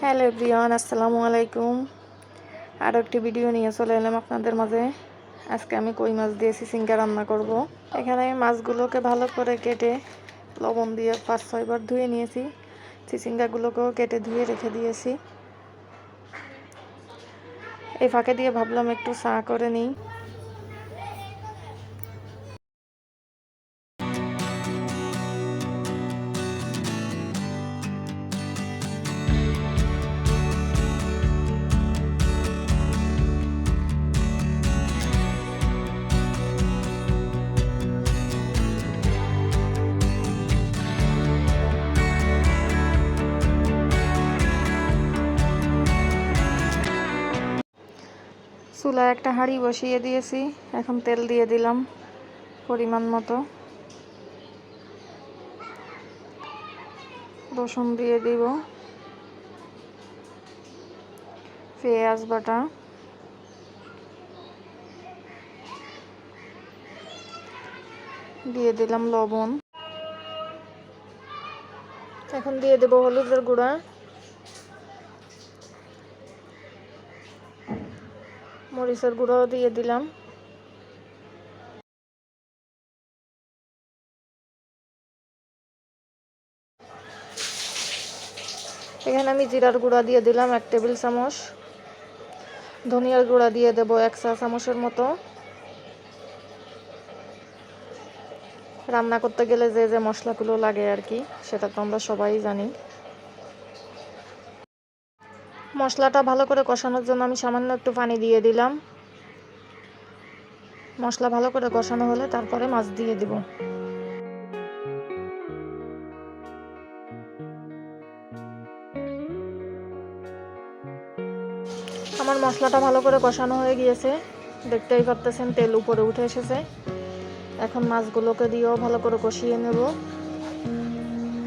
Hello everyone, আসসালামু আলাইকুম। আরও একটি ভিডিও নিয়ে চলে এলাম আপনাদের মাঝে। আজকে আমি কই মাছ দিয়ে চিচিঙ্গা রান্না করব। এখানে আমি মাছগুলোকে ভালো করে কেটে লবণ দিয়ে 5-6 বার ধুয়ে নিয়েছি। চিচিঙ্গাগুলোকেও কেটে ধুয়ে রেখে দিয়েছি। এই ফাঁকে দিয়ে ভাবলাম একটু চা করে নিই। চুলায় একটা হাঁড়ি বসিয়ে দিয়েছি। এখন তেল দিয়ে দিলাম পরিমাণ মতো। রসুন দিয়ে দিব, পেঁয়াজ বাটা, দিয়ে দিলাম লবণ। এখন দিয়ে দেব হলুদের গুঁড়া, মরিচের গুঁড়াও দিয়ে দিলাম। এখানে আমি জিরার গুঁড়া দিয়ে দিলাম 1 টেবিল চামচ, ধনিয়ার গুঁড়া দিয়ে দেব 1 চা চামচের মতো। রান্না করতে গেলে যে যে মশলাগুলো লাগে আর কি, সেটা তো আমরা সবাই জানি। মশলাটা ভালো করে কষানোর জন্য আমি সামান্য একটু পানি দিয়ে দিলাম। মশলা ভালো করে কষানো হলে তারপরে মাছ দিয়ে দিব। আমার মশলাটা ভালো করে কষানো হয়ে গিয়েছে, দেখতেই পাচ্ছেন তেল উপরে উঠে এসেছে। এখন মাছগুলোকে দিয়েও ভালো করে কষিয়ে নেব।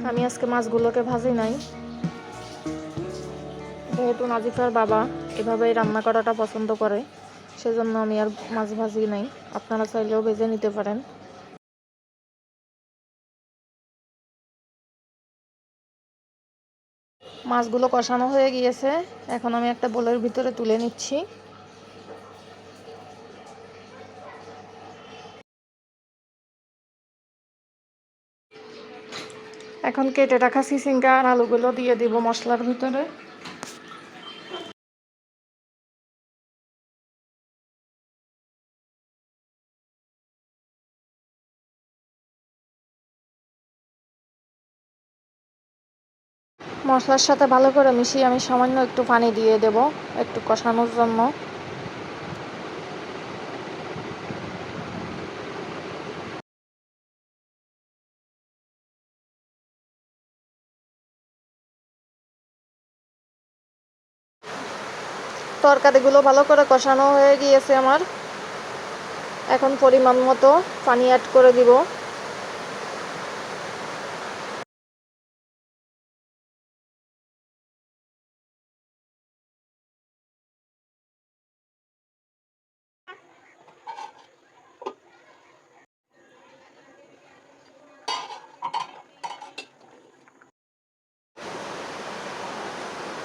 আমি আজকে মাছগুলোকে ভাজি নাই, যেহেতু নাজিফার বাবা এভাবেই রান্না করাটা পছন্দ করে, সেজন্য আমি আর মাছ ভাজি নাই। আপনারা চাইলেও ভেজে নিতে পারেন। মাছগুলো কষানো হয়ে গিয়েছে, এখন আমি একটা বোলের ভিতরে তুলে নিচ্ছি। এখন কেটে রাখা চিচিঙ্গা আর আলুগুলো দিয়ে দিব মশলার ভিতরে। মশলার সাথে ভালো করে মিশিয়ে আমি সামান্য একটু পানি দিয়ে দেব একটু কষানোর জন্য। তরকারিগুলো ভালো করে কষানো হয়ে গিয়েছে আমার। এখন পরিমাণ মতো পানি অ্যাড করে দিব।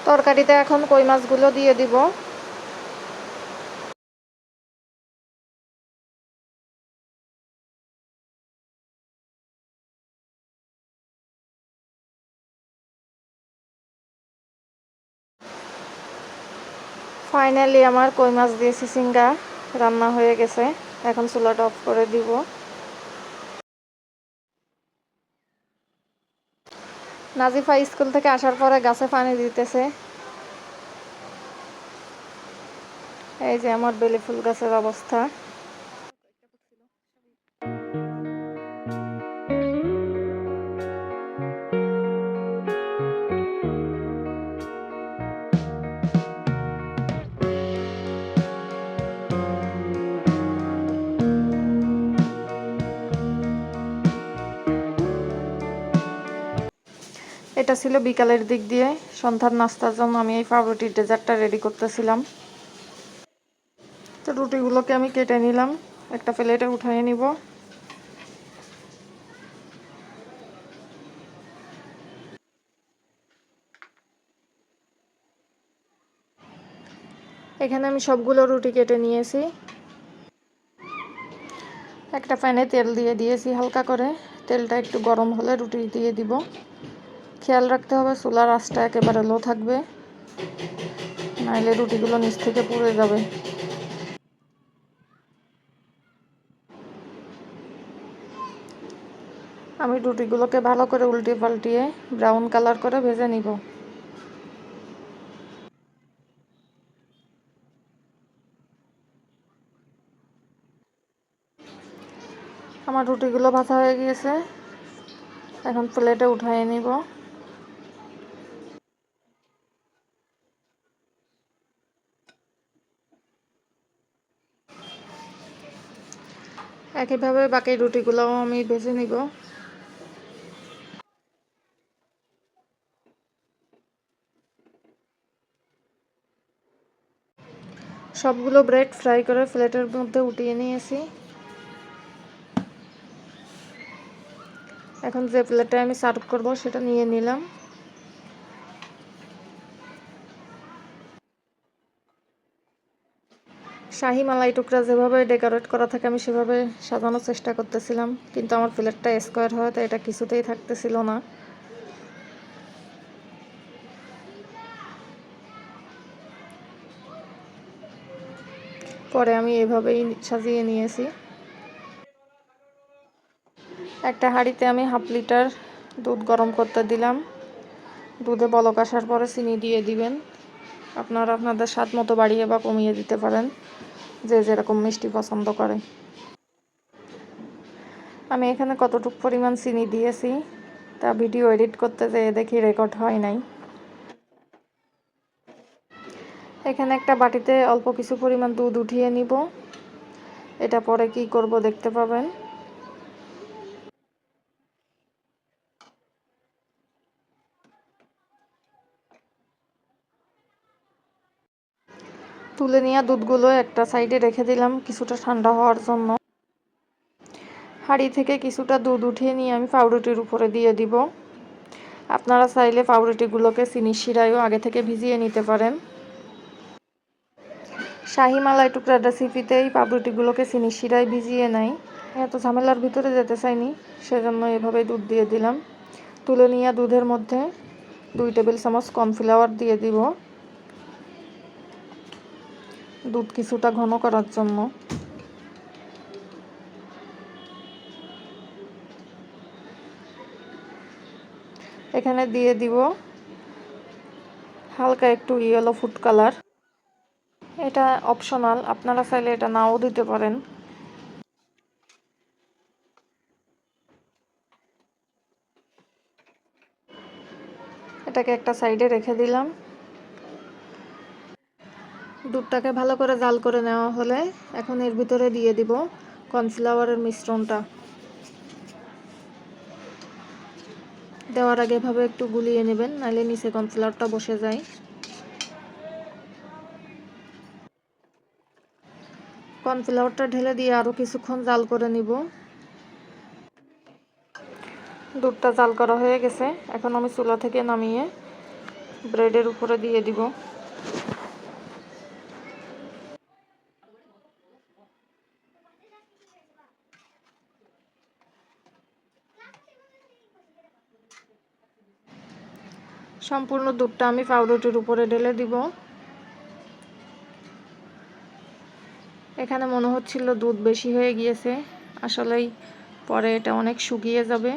তরকারিতে এখন কই মাছগুলো দিয়ে দিব। ফাইনালি আমার কই মাছ দিয়ে চিচিঙ্গা রান্না হয়ে গেছে। এখন চুলাটা অফ করে দিব। নাজিফা স্কুল থেকে আসার পরে গাছে পানি দিতেছে। এই যে আমার বেলি ফুল গাছের অবস্থা। এটা ছিল বিকালের দিক দিয়ে সন্ধ্যার নাস্তার জন্য আমি এই পাউরুটির ডেজার্টটা রেডি করতেছিলাম। তো রুটিগুলোকে আমি কেটে নিলাম, একটা প্লেটে উঠিয়ে নিব। এখানে আমি সবগুলো রুটি কেটে নিয়েছি। একটা প্যানে তেল দিয়ে দিয়েছি হালকা করে। তেলটা একটু গরম হলে রুটি দিয়ে দিব। খেয়াল রাখতে হবে চুলার আঁচটা একেবারে লো থাকবে, নাইলে রুটিগুলো নিচ থেকে পুড়ে যাবে। আমি রুটিগুলোকে ভালো করে উল্টে পাল্টিয়ে ব্রাউন কালার করে ভেজে নিব। আমার রুটিগুলো ভাজা হয়ে গিয়েছে, এখন প্লেটে উঠিয়ে নিব। একইভাবে বাকি রুটিগুলোও আমি ভেজে নিব। সবগুলো ব্রেড ফ্রাই করে প্লেটের মধ্যে উঠিয়ে নিয়েছি। এখন যে প্লেটে আমি সার্ভ করব সেটা নিয়ে নিলাম। শাহি মালাই টুকরা যেভাবে ডেকোরেট করা থাকে আমি সেভাবে সাজানোর চেষ্টা করতেছিলাম, কিন্তু আমার প্লেটটা স্কোয়ার হওয়াতে এটা কিছুতেই থাকতেছিল না। পরে আমি এভাবেই সাজিয়ে নিয়েছি। একটা হাঁড়িতে আমি হাফ লিটার দুধ গরম করতে দিলাম। দুধে বলক আসার পরে চিনি দিয়ে দিবেন। আপনারা আপনাদের স্বাদ মতো বাড়িয়ে বা কমিয়ে দিতে পারেন, যে যেরকম মিষ্টি পছন্দ করে। আমি এখানে কতটুকু পরিমাণ চিনি দিয়েছি তা ভিডিও এডিট করতে যেয়ে দেখি রেকর্ড হয় নাই। এখানে একটা বাটিতে অল্প কিছু পরিমাণ দুধ উঠিয়ে নিব। এটা পরে কি করব দেখতে পাবেন। তুলে নেওয়া দুধগুলো একটা সাইডে রেখে দিলাম কিছুটা ঠান্ডা হওয়ার জন্য। হাঁড়ি থেকে কিছুটা দুধ উঠিয়ে নিয়ে আমি পাউরুটির উপরে দিয়ে দিব। আপনারা চাইলে পাউরুটিগুলোকে চিনির শিরায়ও আগে থেকে ভিজিয়ে নিতে পারেন। শাহি মালাই টুকরা রেসিপিতেই পাউরুটিগুলোকে চিনির শিরায় ভিজিয়ে নেয়। এত ঝামেলার ভিতরে যেতে চাইনি, সেজন্য এভাবেই দুধ দিয়ে দিলাম। তুলে নেওয়া দুধের মধ্যে 2 টেবিল চামচ কর্নফ্লাওয়ার দিয়ে দিব, দুধ কিছুটা ঘন করার জন্য। এখানে দিয়ে দিব হালকা একটু ইয়েলো ফুড কালার। এটা অপশনাল, আপনারা চাইলে এটা নাও দিতে পারেন। এটাকে একটা সাইডে রেখে দিলাম। দুধটাকে ভালো করে জাল করে নেওয়া হলে এখন এর ভিতরে দিয়ে দিব কর্নফ্লাওয়ারের মিশ্রণটা। দেওয়ার আগে এভাবে একটু গুলিয়ে নেবেন, নাহলে নিচে কর্নফ্লাওয়ারটা বসে যায়। কর্নফ্লাওয়ারটা ঢেলে দিয়ে আরও কিছুক্ষণ জাল করে নিব। দুধটা জাল করা হয়ে গেছে, এখন আমি চুলা থেকে নামিয়ে ব্রেডের উপরে দিয়ে দিব। সম্পূর্ণ দুধটা আমি পাউরুটির উপরে ঢেলে দিব। এখানে মনে হচ্ছিল দুধ বেশি হয়ে গিয়েছে, আসলেই পরে এটা অনেক শুকিয়ে যাবে।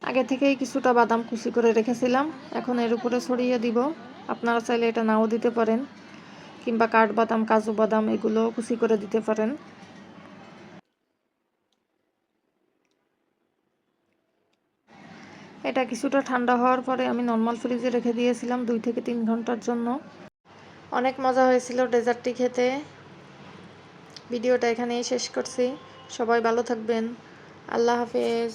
আগে থেকেই কিছুটা বাদাম কুচি করে রেখেছিলাম, এখন এর উপরে ছড়িয়ে দিব। আপনারা চাইলে এটা নাও দিতে পারেন, কিংবা কাঠবাদাম, কাজু বাদাম এগুলো কুচি করে দিতে পারেন। এটা কিছুটা ঠান্ডা হওয়ার পরে আমি নর্মাল ফ্রিজে রেখে দিয়েছিলাম 2 থেকে 3 ঘন্টার জন্য। অনেক মজা হয়েছিল ডেজার্টটি খেতে। ভিডিওটা এখানেই শেষ করছি। সবাই ভালো থাকবেন। আল্লাহ হাফেজ।